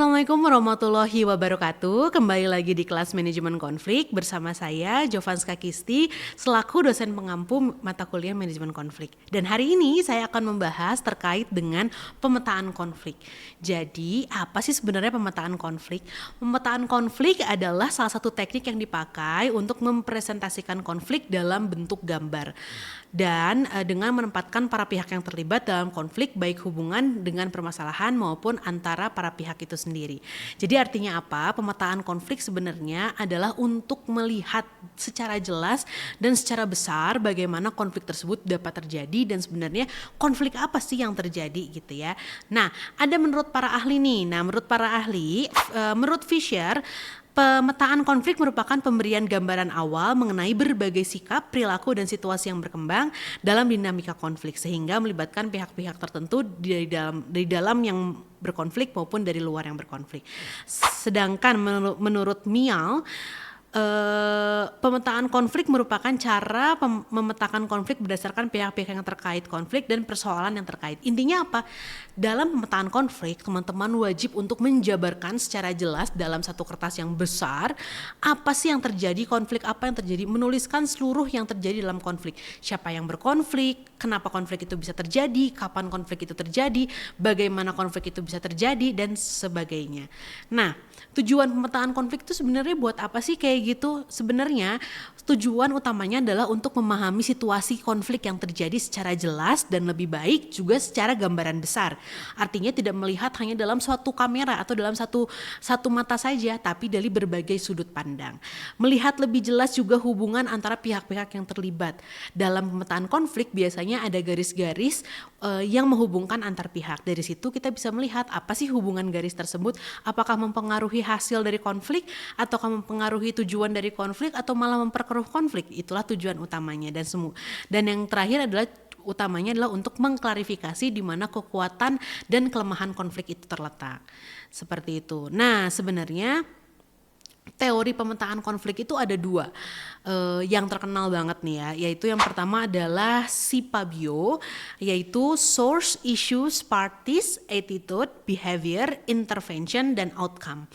Assalamualaikum warahmatullahi wabarakatuh. Kembali lagi di kelas manajemen konflik bersama saya Jovanska Kisti selaku dosen pengampu mata kuliah manajemen konflik. Dan hari ini saya akan membahas terkait dengan pemetaan konflik. Jadi apa sih sebenarnya pemetaan konflik? Pemetaan konflik adalah salah satu teknik yang dipakai untuk mempresentasikan konflik dalam bentuk gambar. Dan dengan menempatkan para pihak yang terlibat dalam konflik baik hubungan dengan permasalahan maupun antara para pihak itu sendiri. Jadi artinya apa? Pemetaan konflik sebenarnya adalah untuk melihat secara jelas dan secara besar bagaimana konflik tersebut dapat terjadi dan sebenarnya konflik apa sih yang terjadi gitu ya. Nah, ada menurut para ahli nih. Nah, menurut para ahli, menurut Fisher, pemetaan konflik merupakan pemberian gambaran awal mengenai berbagai sikap, perilaku, dan situasi yang berkembang dalam dinamika konflik sehingga melibatkan pihak-pihak tertentu dari dalam yang berkonflik maupun dari luar yang berkonflik. Sedangkan menurut Mial, pemetaan konflik merupakan cara memetakan konflik berdasarkan pihak-pihak yang terkait konflik dan persoalan yang terkait. Intinya apa? Dalam pemetaan konflik, teman-teman wajib untuk menjabarkan secara jelas dalam satu kertas yang besar apa sih yang terjadi, konflik apa yang terjadi, menuliskan seluruh yang terjadi dalam konflik. Siapa yang berkonflik, kenapa konflik itu bisa terjadi, kapan konflik itu terjadi, bagaimana konflik itu bisa terjadi, dan sebagainya. Nah, tujuan pemetaan konflik itu sebenarnya buat apa sih kayak gitu? Sebenarnya tujuan utamanya adalah untuk memahami situasi konflik yang terjadi secara jelas dan lebih baik juga secara gambaran besar. Artinya tidak melihat hanya dalam suatu kamera atau dalam satu mata saja, tapi dari berbagai sudut pandang. Melihat lebih jelas juga hubungan antara pihak-pihak yang terlibat. Dalam pemetaan konflik biasanya ada garis-garis yang menghubungkan antar pihak. Dari situ kita bisa melihat apa sih hubungan garis tersebut, apakah mempengaruhi hasil dari konflik ataukah mempengaruhi tujuan dari konflik atau malah memperkeruh konflik. Itulah tujuan utamanya dan yang terakhir adalah untuk mengklarifikasi di mana kekuatan dan kelemahan konflik itu terletak. Seperti itu. Nah, sebenarnya teori pemetaan konflik itu ada dua yang terkenal banget nih ya, yaitu yang pertama adalah SIPABIO, yaitu Source, Issues, Parties, Attitude, Behavior, Intervention, dan Outcome.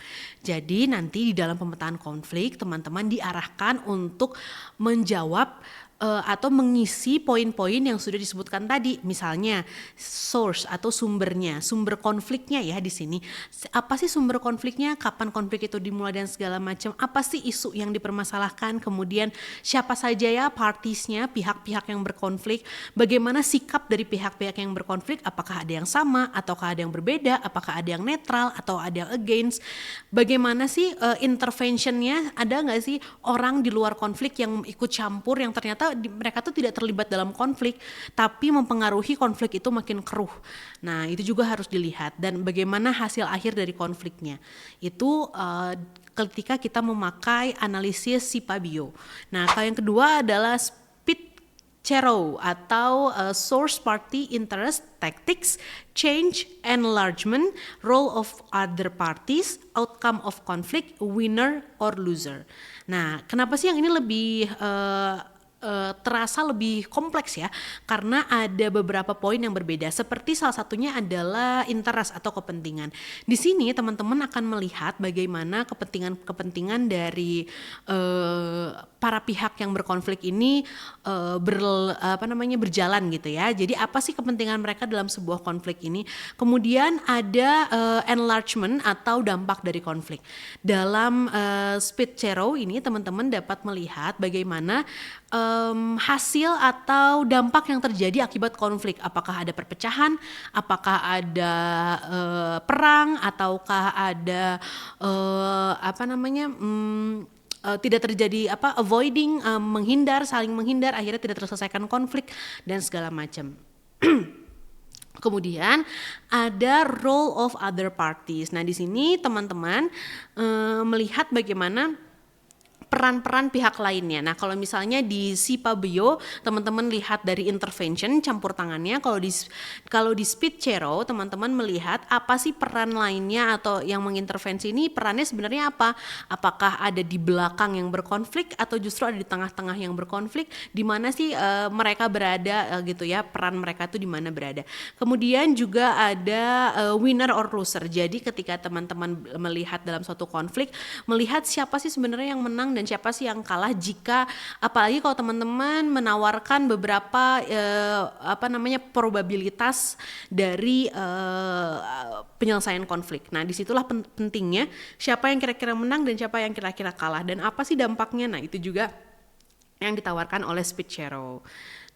Jadi nanti di dalam pemetaan konflik teman-teman diarahkan untuk menjawab atau mengisi poin-poin yang sudah disebutkan tadi, misalnya source atau sumbernya, sumber konfliknya ya di sini. Apa sih sumber konfliknya? Kapan konflik itu dimulai dan segala macam? Apa sih isu yang dipermasalahkan? Kemudian siapa saja ya partiesnya, pihak-pihak yang berkonflik? Bagaimana sikap dari pihak-pihak yang berkonflik? Apakah ada yang sama ataukah ada yang berbeda? Apakah ada yang netral atau ada yang against? Bagaimana sih interventionnya? Ada nggak sih orang di luar konflik yang ikut campur yang ternyata mereka tuh tidak terlibat dalam konflik tapi mempengaruhi konflik itu makin keruh. Nah, itu juga harus dilihat dan bagaimana hasil akhir dari konfliknya. Itu ketika kita memakai analisis SIPABIO. Nah, kalau yang kedua adalah CERO atau Source, Party, Interest, Tactics, Change, Enlargement, Role of Other Parties, Outcome of Conflict, Winner or Loser. Nah, kenapa sih yang ini lebih terasa lebih kompleks ya, karena ada beberapa poin yang berbeda, seperti salah satunya adalah interest atau kepentingan. Di sini teman-teman akan melihat bagaimana kepentingan dari para pihak yang berkonflik ini berjalan gitu ya. Jadi apa sih kepentingan mereka dalam sebuah konflik ini? Kemudian ada enlargement atau dampak dari konflik. Dalam CERO ini teman-teman dapat melihat bagaimana hasil atau dampak yang terjadi akibat konflik. Apakah ada perpecahan, apakah ada perang, ataukah ada tidak terjadi avoiding, saling menghindar, akhirnya tidak terselesaikan konflik dan segala macam. Kemudian ada role of other parties. Nah, di sini teman-teman melihat bagaimana peran-peran pihak lainnya. Nah, kalau misalnya di Sipabio, teman-teman lihat dari intervention, campur tangannya. Kalau di Speedchero, teman-teman melihat apa sih peran lainnya atau yang mengintervensi ini perannya sebenarnya apa? Apakah ada di belakang yang berkonflik atau justru ada di tengah-tengah yang berkonflik? Di mana sih mereka berada gitu ya? Peran mereka tuh di mana berada. Kemudian juga ada winner or loser. Jadi ketika teman-teman melihat dalam suatu konflik, melihat siapa sih sebenarnya yang menang dan siapa sih yang kalah, jika apalagi kalau teman-teman menawarkan beberapa probabilitas dari penyelesaian konflik. Nah, disitulah pentingnya siapa yang kira-kira menang dan siapa yang kira-kira kalah dan apa sih dampaknya. Nah, itu juga yang ditawarkan oleh Speedchero.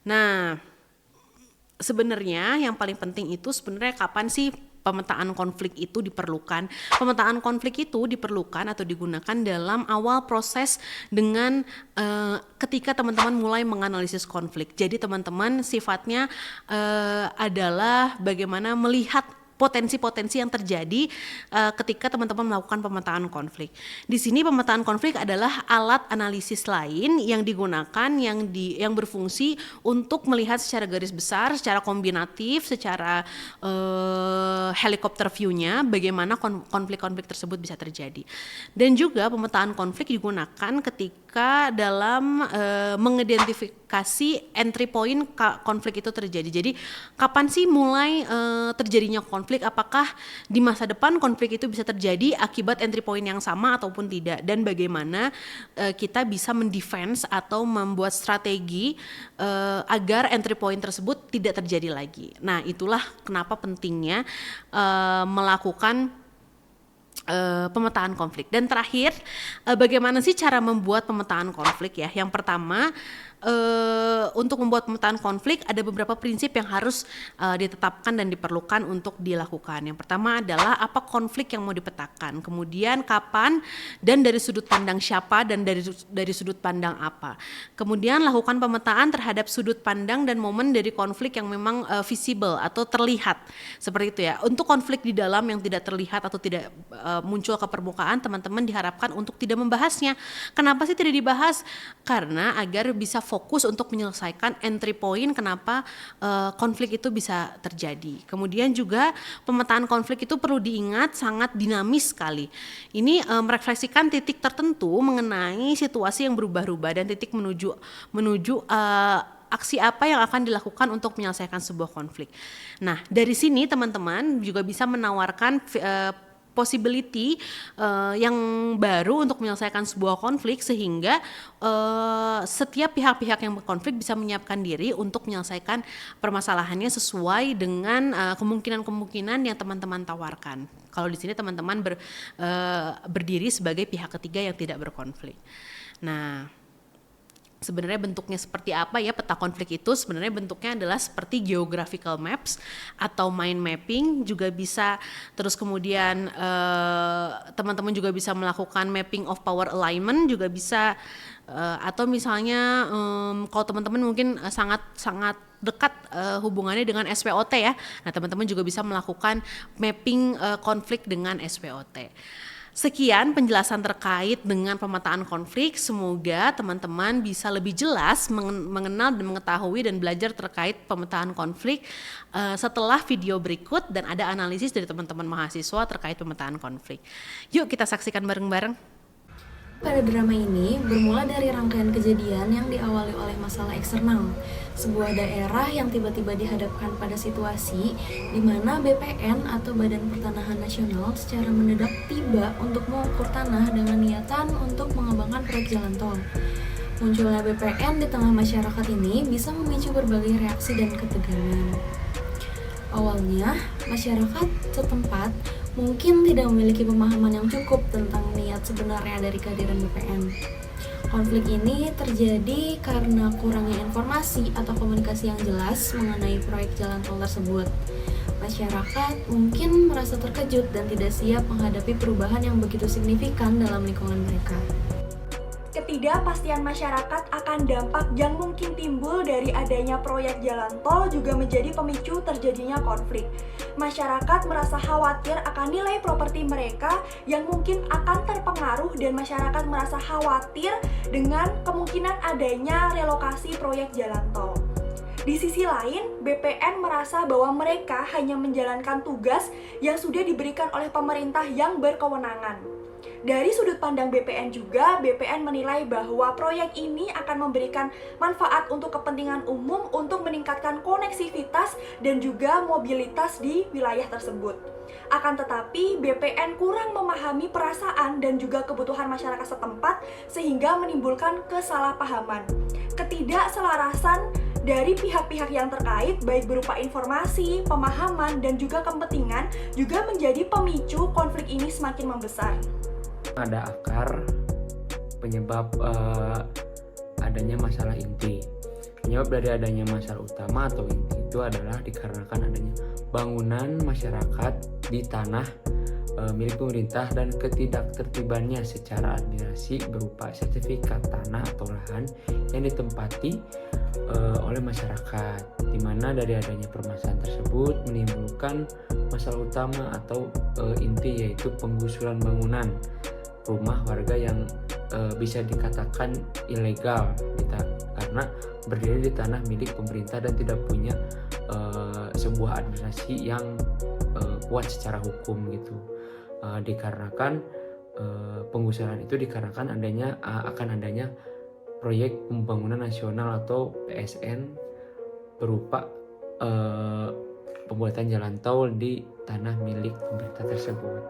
Nah, sebenarnya yang paling penting itu sebenarnya kapan sih pemetaan konflik itu diperlukan. Pemetaan konflik itu diperlukan atau digunakan dalam awal proses dengan ketika teman-teman mulai menganalisis konflik. Jadi teman-teman sifatnya adalah bagaimana melihat potensi-potensi yang terjadi ketika teman-teman melakukan pemetaan konflik. Di sini pemetaan konflik adalah alat analisis lain yang digunakan yang berfungsi untuk melihat secara garis besar, secara kombinatif, secara helikopter view-nya bagaimana konflik-konflik tersebut bisa terjadi. Dan juga pemetaan konflik digunakan ketika dalam mengidentifikasi entry point konflik itu terjadi. Jadi kapan sih mulai terjadinya konflik? Apakah di masa depan konflik itu bisa terjadi akibat entry point yang sama ataupun tidak, dan bagaimana kita bisa mendefense atau membuat strategi agar entry point tersebut tidak terjadi lagi. Nah, itulah kenapa pentingnya melakukan pemetaan konflik. Dan terakhir, bagaimana sih cara membuat pemetaan konflik ya? Yang pertama, untuk membuat pemetaan konflik ada beberapa prinsip yang harus ditetapkan dan diperlukan untuk dilakukan. Yang pertama adalah apa konflik yang mau dipetakan, kemudian kapan dan dari sudut pandang siapa dan dari sudut pandang apa. Kemudian lakukan pemetaan terhadap sudut pandang dan momen dari konflik yang memang visible atau terlihat. Seperti itu ya. Untuk konflik di dalam yang tidak terlihat atau tidak muncul ke permukaan, teman-teman diharapkan untuk tidak membahasnya. Kenapa sih tidak dibahas? Karena agar bisa fokus untuk menyelesaikan entry point kenapa konflik itu bisa terjadi. Kemudian juga pemetaan konflik itu perlu diingat sangat dinamis sekali. Ini merefleksikan titik tertentu mengenai situasi yang berubah-ubah dan titik menuju aksi apa yang akan dilakukan untuk menyelesaikan sebuah konflik. Nah, dari sini teman-teman juga bisa menawarkan possibility yang baru untuk menyelesaikan sebuah konflik, sehingga setiap pihak-pihak yang berkonflik bisa menyiapkan diri untuk menyelesaikan permasalahannya sesuai dengan kemungkinan-kemungkinan yang teman-teman tawarkan. Kalau di sini teman-teman berdiri sebagai pihak ketiga yang tidak berkonflik. Nah, sebenarnya bentuknya seperti apa ya peta konflik itu? Sebenarnya bentuknya adalah seperti geographical maps atau mind mapping juga bisa. Terus kemudian teman-teman juga bisa melakukan mapping of power alignment juga bisa. Atau misalnya kalau teman-teman mungkin sangat dekat hubungannya dengan SWOT ya. Nah, teman-teman juga bisa melakukan mapping konflik dengan SWOT. Sekian penjelasan terkait dengan pemetaan konflik. Semoga teman-teman bisa lebih jelas mengenal dan mengetahui dan belajar terkait pemetaan konflik setelah video berikut, dan ada analisis dari teman-teman mahasiswa terkait pemetaan konflik. Yuk kita saksikan bareng-bareng. Pada drama ini bermula dari rangkaian kejadian yang diawali oleh masalah eksternal, sebuah daerah yang tiba-tiba dihadapkan pada situasi di mana BPN atau Badan Pertanahan Nasional secara mendadak tiba untuk mengukur tanah dengan niatan untuk mengembangkan proyek jalan tol. Munculnya BPN di tengah masyarakat ini bisa memicu berbagai reaksi dan ketegangan. Awalnya, masyarakat setempat mungkin tidak memiliki pemahaman yang cukup tentang niat sebenarnya dari kehadiran BPN. Konflik ini terjadi karena kurangnya informasi atau komunikasi yang jelas mengenai proyek jalan tol tersebut. Masyarakat mungkin merasa terkejut dan tidak siap menghadapi perubahan yang begitu signifikan dalam lingkungan mereka. Ketidakpastian masyarakat akan dampak yang mungkin timbul dari adanya proyek jalan tol juga menjadi pemicu terjadinya konflik. Masyarakat merasa khawatir akan nilai properti mereka yang mungkin akan terpengaruh, dan masyarakat merasa khawatir dengan kemungkinan adanya relokasi proyek jalan tol. Di sisi lain, BPN merasa bahwa mereka hanya menjalankan tugas yang sudah diberikan oleh pemerintah yang berkewenangan. Dari sudut pandang BPN juga, BPN menilai bahwa proyek ini akan memberikan manfaat untuk kepentingan umum untuk meningkatkan koneksivitas dan juga mobilitas di wilayah tersebut. Akan tetapi, BPN kurang memahami perasaan dan juga kebutuhan masyarakat setempat sehingga menimbulkan kesalahpahaman. Ketidakselarasan dari pihak-pihak yang terkait, baik berupa informasi, pemahaman, dan juga kepentingan, juga menjadi pemicu konflik ini semakin membesar. Ada akar penyebab adanya masalah inti. Penyebab dari adanya masalah utama atau inti itu adalah dikarenakan adanya bangunan masyarakat di tanah milik pemerintah dan ketidaktertibannya secara administrasi berupa sertifikat tanah atau lahan yang ditempati oleh masyarakat, di mana dari adanya permasalahan tersebut menimbulkan masalah utama atau inti, yaitu penggusuran bangunan rumah warga yang bisa dikatakan ilegal karena berdiri di tanah milik pemerintah dan tidak punya sebuah administrasi yang kuat secara hukum gitu. Dikarenakan penggusuran itu dikarenakan akan adanya proyek pembangunan nasional atau PSN berupa pembuatan jalan tol di tanah milik pemerintah tersebut.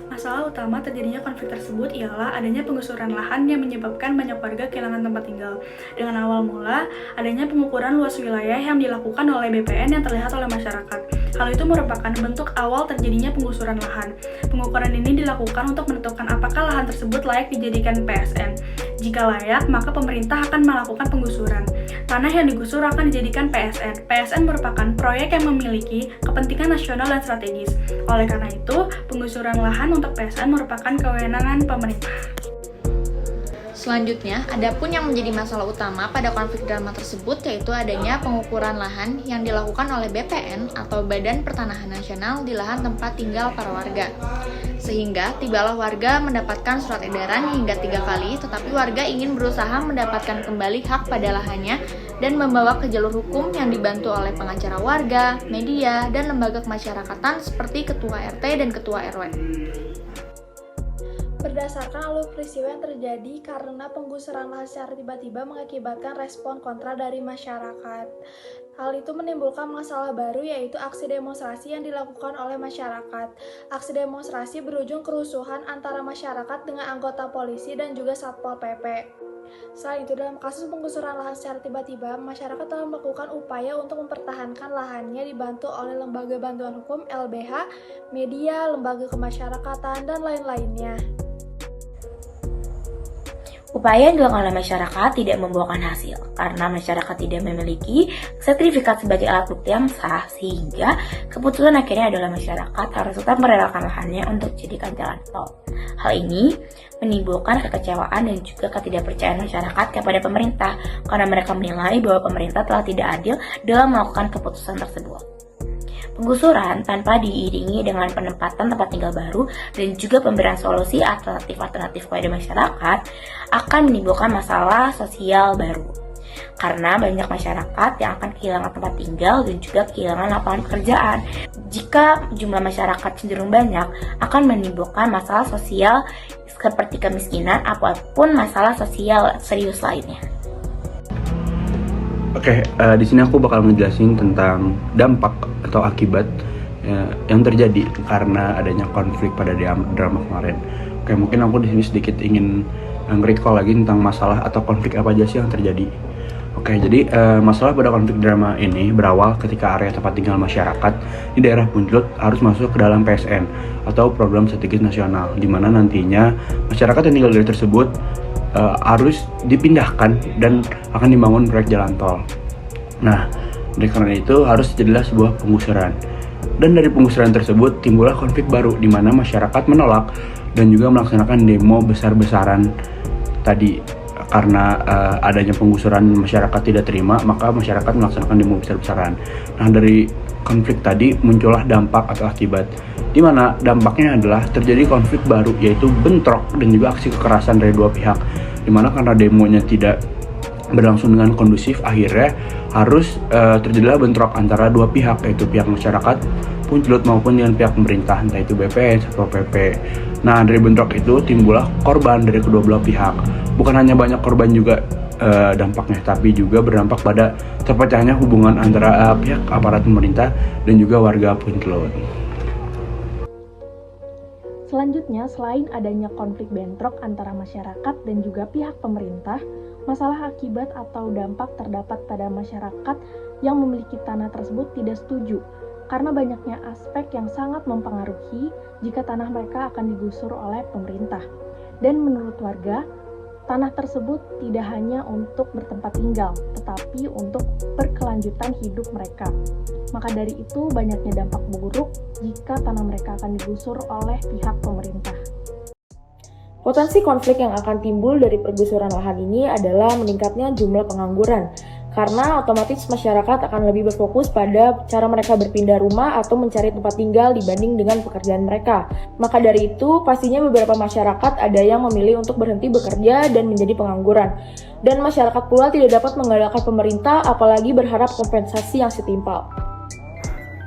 Masalah utama terjadinya konflik tersebut ialah adanya penggusuran lahan yang menyebabkan banyak warga kehilangan tempat tinggal. Dengan awal mula, adanya pengukuran luas wilayah yang dilakukan oleh BPN yang terlihat oleh masyarakat. Hal itu merupakan bentuk awal terjadinya penggusuran lahan. Pengukuran ini dilakukan untuk menentukan apakah lahan tersebut layak dijadikan PSN. Jika layak, maka pemerintah akan melakukan penggusuran. Tanah yang digusur akan dijadikan PSN. PSN merupakan proyek yang memiliki kepentingan nasional dan strategis. Oleh karena itu, penggusuran lahan untuk PSN merupakan kewenangan pemerintah. Selanjutnya, adapun yang menjadi masalah utama pada konflik drama tersebut yaitu adanya pengukuran lahan yang dilakukan oleh BPN atau Badan Pertanahan Nasional di lahan tempat tinggal para warga. Sehingga tibalah warga mendapatkan surat edaran hingga 3 kali, tetapi warga ingin berusaha mendapatkan kembali hak pada lahannya dan membawa ke jalur hukum yang dibantu oleh pengacara warga, media, dan lembaga kemasyarakatan seperti Ketua RT dan Ketua RW. Berdasarkan alur peristiwa yang terjadi karena penggusuran lahan secara tiba-tiba mengakibatkan respon kontra dari masyarakat. Hal itu menimbulkan masalah baru, yaitu aksi demonstrasi yang dilakukan oleh masyarakat. Aksi demonstrasi berujung kerusuhan antara masyarakat dengan anggota polisi dan juga Satpol PP. Selain itu, dalam kasus penggusuran lahan secara tiba-tiba, masyarakat telah melakukan upaya untuk mempertahankan lahannya dibantu oleh lembaga bantuan hukum LBH, media, lembaga kemasyarakatan, dan lain-lainnya. Upaya yang dilakukan oleh masyarakat tidak membuahkan hasil karena masyarakat tidak memiliki sertifikat sebagai alat bukti yang sah, sehingga keputusan akhirnya adalah masyarakat harus tetap merelakan lahannya untuk dijadikan jalan tol. Hal ini menimbulkan kekecewaan dan juga ketidakpercayaan masyarakat kepada pemerintah karena mereka menilai bahwa pemerintah telah tidak adil dalam melakukan keputusan tersebut. Penggusuran tanpa diiringi dengan penempatan tempat tinggal baru dan juga pemberian solusi alternatif kepada masyarakat akan menimbulkan masalah sosial baru. Karena banyak masyarakat yang akan kehilangan tempat tinggal dan juga kehilangan lapangan pekerjaan. Jika jumlah masyarakat cenderung banyak, akan menimbulkan masalah sosial seperti kemiskinan ataupun masalah sosial serius lainnya. Oke, di sini aku bakal ngejelasin tentang dampak atau akibat yang terjadi karena adanya konflik pada drama kemarin. Oke, mungkin aku di sini sedikit ingin nge-recall lagi tentang masalah atau konflik apa aja sih yang terjadi. Oke, jadi masalah pada konflik drama ini berawal ketika area tempat tinggal masyarakat di daerah Puncut harus masuk ke dalam PSN atau Program Strategis Nasional, di mana nantinya masyarakat yang tinggal di daerah tersebut harus dipindahkan dan akan dibangun proyek jalan tol. Nah, dari karena itu harus terjadilah sebuah penggusuran. Dan dari penggusuran tersebut timbullah konflik baru di mana masyarakat menolak dan juga melaksanakan demo besar-besaran tadi karena adanya penggusuran masyarakat tidak terima, maka masyarakat melaksanakan demo besar-besaran. Nah, dari konflik tadi muncullah dampak atau akibat, di mana dampaknya adalah terjadi konflik baru, yaitu bentrok dan juga aksi kekerasan dari dua pihak, di mana karena demonya tidak berlangsung dengan kondusif, akhirnya harus terjadilah bentrok antara dua pihak, yaitu pihak masyarakat Puncelut maupun dengan pihak pemerintah, entah itu BPN atau PP. Nah, dari bentrok itu timbullah korban dari kedua belah pihak. Bukan hanya banyak korban juga dampaknya, tapi juga berdampak pada terpecahnya hubungan antara pihak aparat pemerintah dan juga warga Puncelut. Selanjutnya, selain adanya konflik bentrok antara masyarakat dan juga pihak pemerintah, masalah akibat atau dampak terdapat pada masyarakat yang memiliki tanah tersebut tidak setuju karena banyaknya aspek yang sangat mempengaruhi jika tanah mereka akan digusur oleh pemerintah. Dan menurut warga, tanah tersebut tidak hanya untuk bertempat tinggal, tetapi untuk berkelanjutan hidup mereka. Maka dari itu, banyaknya dampak buruk jika tanah mereka akan digusur oleh pihak pemerintah. Potensi konflik yang akan timbul dari pergusuran lahan ini adalah meningkatnya jumlah pengangguran, karena otomatis masyarakat akan lebih berfokus pada cara mereka berpindah rumah atau mencari tempat tinggal dibanding dengan pekerjaan mereka. Maka dari itu, pastinya beberapa masyarakat ada yang memilih untuk berhenti bekerja dan menjadi pengangguran. Dan masyarakat pula tidak dapat mengandalkan pemerintah, apalagi berharap kompensasi yang setimpal.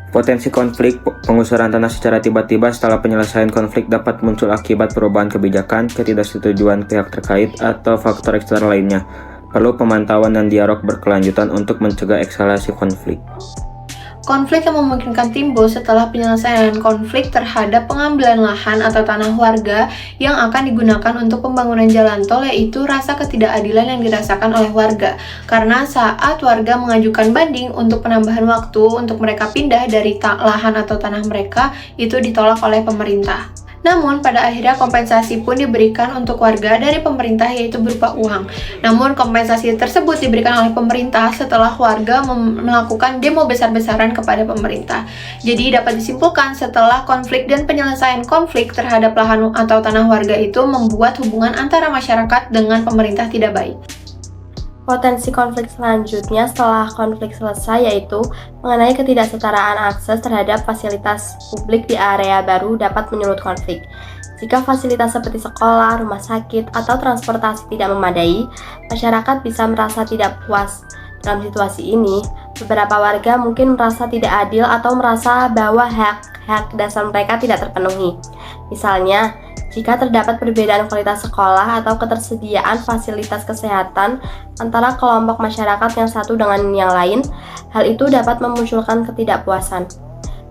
Potensi konflik pengusuran tanah secara tiba-tiba setelah penyelesaian konflik dapat muncul akibat perubahan kebijakan, ketidaksetujuan pihak terkait, atau faktor eksternal lainnya. Perlu pemantauan dan dialog berkelanjutan untuk mencegah eskalasi konflik. Konflik yang memungkinkan timbul setelah penyelesaian konflik terhadap pengambilan lahan atau tanah warga yang akan digunakan untuk pembangunan jalan tol, yaitu rasa ketidakadilan yang dirasakan oleh warga. Karena saat warga mengajukan banding untuk penambahan waktu untuk mereka pindah dari lahan atau tanah mereka, itu ditolak oleh pemerintah. Namun, pada akhirnya kompensasi pun diberikan untuk warga dari pemerintah, yaitu berupa uang. Namun, kompensasi tersebut diberikan oleh pemerintah setelah warga melakukan demo besar-besaran kepada pemerintah. Jadi, dapat disimpulkan setelah konflik dan penyelesaian konflik terhadap lahan atau tanah warga itu membuat hubungan antara masyarakat dengan pemerintah tidak baik. Potensi konflik selanjutnya setelah konflik selesai yaitu mengenai ketidaksetaraan akses terhadap fasilitas publik di area baru dapat menyulut konflik. Jika fasilitas seperti sekolah, rumah sakit, atau transportasi tidak memadai, masyarakat bisa merasa tidak puas. Dalam situasi ini, beberapa warga mungkin merasa tidak adil atau merasa bahwa hak dasar mereka tidak terpenuhi. Misalnya, jika terdapat perbedaan kualitas sekolah atau ketersediaan fasilitas kesehatan antara kelompok masyarakat yang satu dengan yang lain, hal itu dapat memunculkan ketidakpuasan.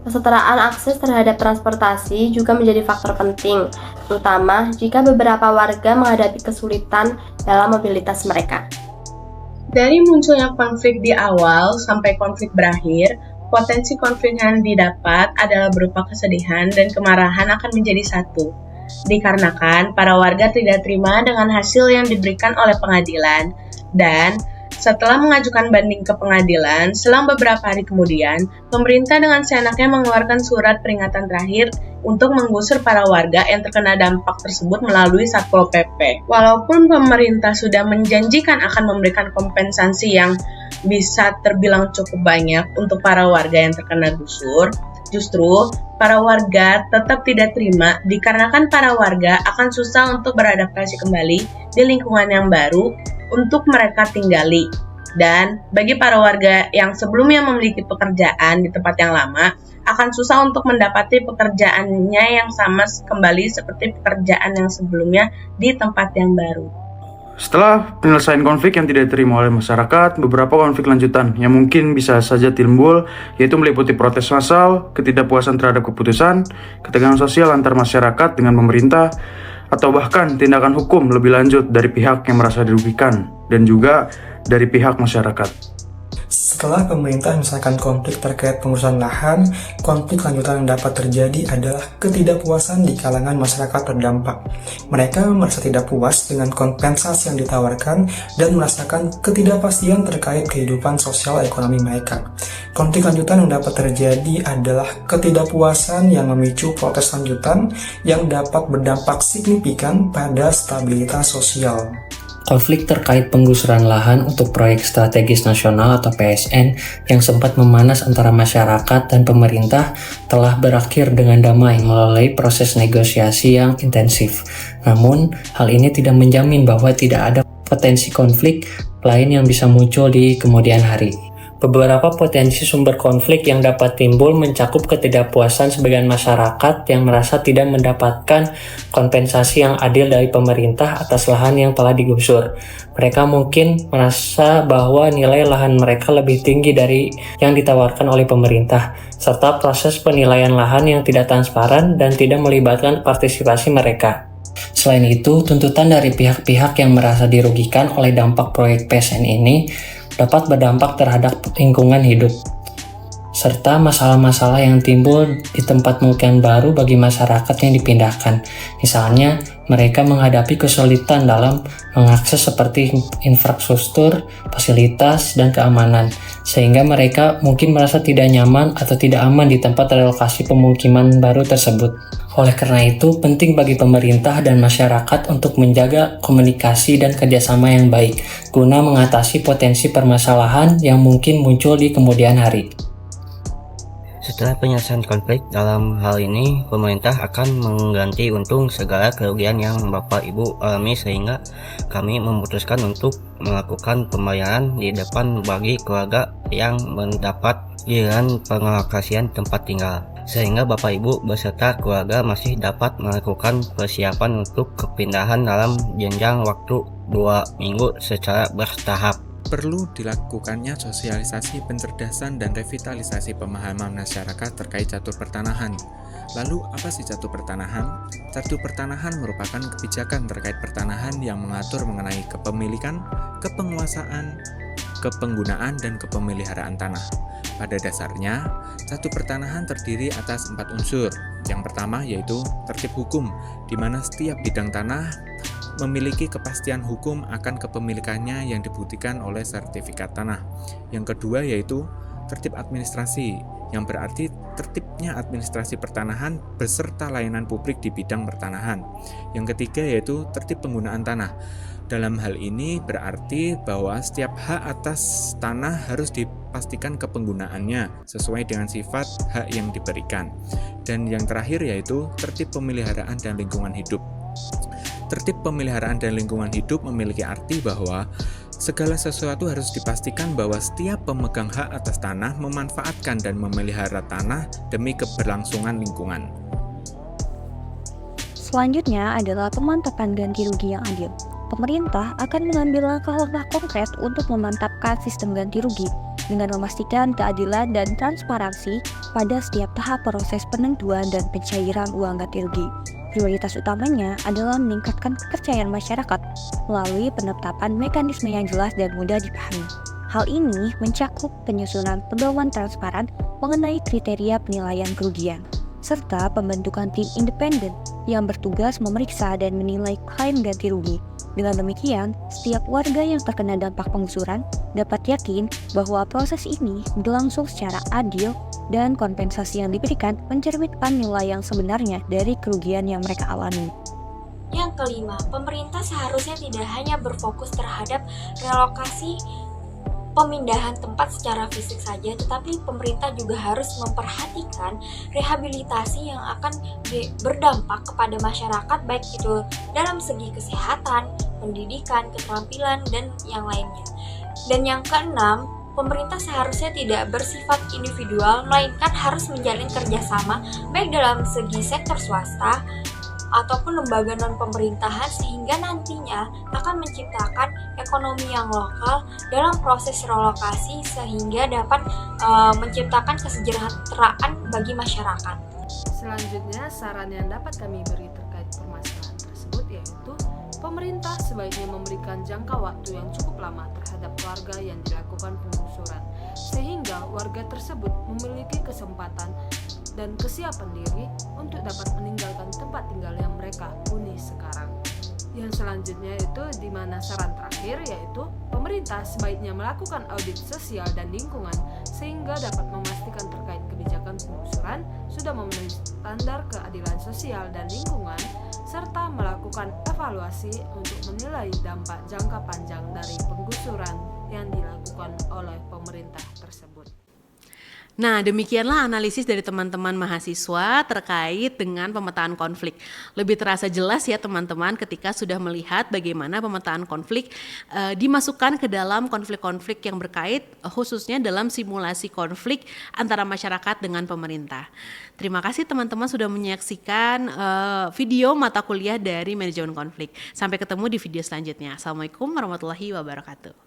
Kesetaraan akses terhadap transportasi juga menjadi faktor penting, terutama jika beberapa warga menghadapi kesulitan dalam mobilitas mereka. Dari munculnya konflik di awal sampai konflik berakhir, potensi konflik yang didapat adalah berupa kesedihan dan kemarahan akan menjadi satu. Dikarenakan para warga tidak terima dengan hasil yang diberikan oleh pengadilan, dan setelah mengajukan banding ke pengadilan, selang beberapa hari kemudian, pemerintah dengan seenaknya mengeluarkan surat peringatan terakhir untuk menggusur para warga yang terkena dampak tersebut melalui Satpol PP. Walaupun pemerintah sudah menjanjikan akan memberikan kompensasi yang bisa terbilang cukup banyak untuk para warga yang terkena gusur, justru para warga tetap tidak terima dikarenakan para warga akan susah untuk beradaptasi kembali di lingkungan yang baru untuk mereka tinggali. Dan bagi para warga yang sebelumnya memiliki pekerjaan di tempat yang lama, akan susah untuk mendapati pekerjaannya yang sama kembali seperti pekerjaan yang sebelumnya di tempat yang baru. Setelah penyelesaian konflik yang tidak diterima oleh masyarakat, beberapa konflik lanjutan yang mungkin bisa saja timbul, yaitu meliputi protes massal, ketidakpuasan terhadap keputusan, ketegangan sosial antar masyarakat dengan pemerintah, atau bahkan tindakan hukum lebih lanjut dari pihak yang merasa dirugikan, dan juga dari pihak masyarakat. Setelah pemerintah menyelesaikan konflik terkait pengurusan lahan, konflik lanjutan yang dapat terjadi adalah ketidakpuasan di kalangan masyarakat terdampak. Mereka merasa tidak puas dengan kompensasi yang ditawarkan dan merasakan ketidakpastian terkait kehidupan sosial ekonomi mereka. Konflik lanjutan yang dapat terjadi adalah ketidakpuasan yang memicu protes lanjutan yang dapat berdampak signifikan pada stabilitas sosial. Konflik terkait penggusuran lahan untuk proyek strategis nasional atau PSN yang sempat memanas antara masyarakat dan pemerintah telah berakhir dengan damai melalui proses negosiasi yang intensif. Namun, hal ini tidak menjamin bahwa tidak ada potensi konflik lain yang bisa muncul di kemudian hari. Beberapa potensi sumber konflik yang dapat timbul mencakup ketidakpuasan sebagian masyarakat yang merasa tidak mendapatkan kompensasi yang adil dari pemerintah atas lahan yang telah digusur. Mereka mungkin merasa bahwa nilai lahan mereka lebih tinggi dari yang ditawarkan oleh pemerintah, serta proses penilaian lahan yang tidak transparan dan tidak melibatkan partisipasi mereka. Selain itu, tuntutan dari pihak-pihak yang merasa dirugikan oleh dampak proyek PSN ini dapat berdampak terhadap lingkungan hidup, serta masalah-masalah yang timbul di tempat pemukiman baru bagi masyarakat yang dipindahkan. Misalnya, mereka menghadapi kesulitan dalam mengakses seperti infrastruktur, fasilitas, dan keamanan, sehingga mereka mungkin merasa tidak nyaman atau tidak aman di tempat relokasi pemukiman baru tersebut. Oleh karena itu, penting bagi pemerintah dan masyarakat untuk menjaga komunikasi dan kerjasama yang baik, guna mengatasi potensi permasalahan yang mungkin muncul di kemudian hari. Setelah penyelesaian konflik dalam hal ini, pemerintah akan mengganti untung segala kerugian yang Bapak Ibu alami, sehingga kami memutuskan untuk melakukan pembayaran di depan bagi keluarga yang mendapat giliran pengalokasian tempat tinggal, sehingga Bapak Ibu beserta keluarga masih dapat melakukan persiapan untuk kepindahan dalam jenjang waktu 2 minggu secara bertahap. Perlu dilakukannya sosialisasi pencerdasan dan revitalisasi pemahaman masyarakat terkait catur pertanahan. Lalu, apa sih catur pertanahan? Catur pertanahan merupakan kebijakan terkait pertanahan yang mengatur mengenai kepemilikan, kepenguasaan, kepenggunaan, dan kepemeliharaan tanah. Pada dasarnya, catur pertanahan terdiri atas 4 unsur. Yang pertama yaitu tertib hukum, di mana setiap bidang tanah memiliki kepastian hukum akan kepemilikannya yang dibuktikan oleh sertifikat tanah. Yang kedua yaitu tertib administrasi, yang berarti tertibnya administrasi pertanahan beserta layanan publik di bidang pertanahan. Yang ketiga yaitu tertib penggunaan tanah. Dalam hal ini berarti bahwa setiap hak atas tanah harus dipastikan kepenggunaannya sesuai dengan sifat hak yang diberikan. Dan yang terakhir yaitu tertib pemeliharaan dan lingkungan hidup. Tertib pemeliharaan dan lingkungan hidup memiliki arti bahwa segala sesuatu harus dipastikan bahwa setiap pemegang hak atas tanah memanfaatkan dan memelihara tanah demi keberlangsungan lingkungan. Selanjutnya adalah pemantapan ganti rugi yang adil. Pemerintah akan mengambil langkah-langkah konkret untuk memantapkan sistem ganti rugi dengan memastikan keadilan dan transparansi pada setiap tahap proses penentuan dan pencairan uang ganti rugi. Prioritas utamanya adalah meningkatkan kepercayaan masyarakat melalui penetapan mekanisme yang jelas dan mudah dipahami. Hal ini mencakup penyusunan pedoman transparan mengenai kriteria penilaian kerugian, serta pembentukan tim independen yang bertugas memeriksa dan menilai klaim ganti rugi. Dengan demikian, setiap warga yang terkena dampak penggusuran dapat yakin bahwa proses ini berlangsung secara adil dan kompensasi yang diberikan mencerminkan nilai yang sebenarnya dari kerugian yang mereka alami. Yang kelima, pemerintah seharusnya tidak hanya berfokus terhadap relokasi pemindahan tempat secara fisik saja, tetapi pemerintah juga harus memperhatikan rehabilitasi yang akan berdampak kepada masyarakat, baik itu dalam segi kesehatan, pendidikan, keterampilan, dan yang lainnya. Dan yang keenam, pemerintah seharusnya tidak bersifat individual, melainkan harus menjalin kerjasama baik dalam segi sektor swasta ataupun lembaga non-pemerintahan, sehingga nantinya akan menciptakan ekonomi yang lokal dalam proses relokasi, sehingga dapat menciptakan kesejahteraan bagi masyarakat. Selanjutnya, saran yang dapat kami beri terkait permasalahan tersebut yaitu pemerintah sebaiknya memberikan jangka waktu yang cukup lama terhadap warga yang dilakukan penggusuran, sehingga warga tersebut memiliki kesempatan dan kesiapan diri untuk dapat meninggalkan tempat tinggal yang mereka huni sekarang. Yang selanjutnya itu di mana saran terakhir yaitu pemerintah sebaiknya melakukan audit sosial dan lingkungan sehingga dapat memastikan terkait kebijakan penggusuran sudah memenuhi standar keadilan sosial dan lingkungan serta melakukan evaluasi untuk menilai dampak jangka panjang dari penggusuran yang dilakukan oleh pemerintah tersebut. Nah, demikianlah analisis dari teman-teman mahasiswa terkait dengan pemetaan konflik. Lebih terasa jelas ya teman-teman ketika sudah melihat bagaimana pemetaan konflik dimasukkan ke dalam konflik-konflik yang berkait, khususnya dalam simulasi konflik antara masyarakat dengan pemerintah. Terima kasih teman-teman sudah menyaksikan video mata kuliah dari manajemen konflik. Sampai ketemu di video selanjutnya. Assalamualaikum warahmatullahi wabarakatuh.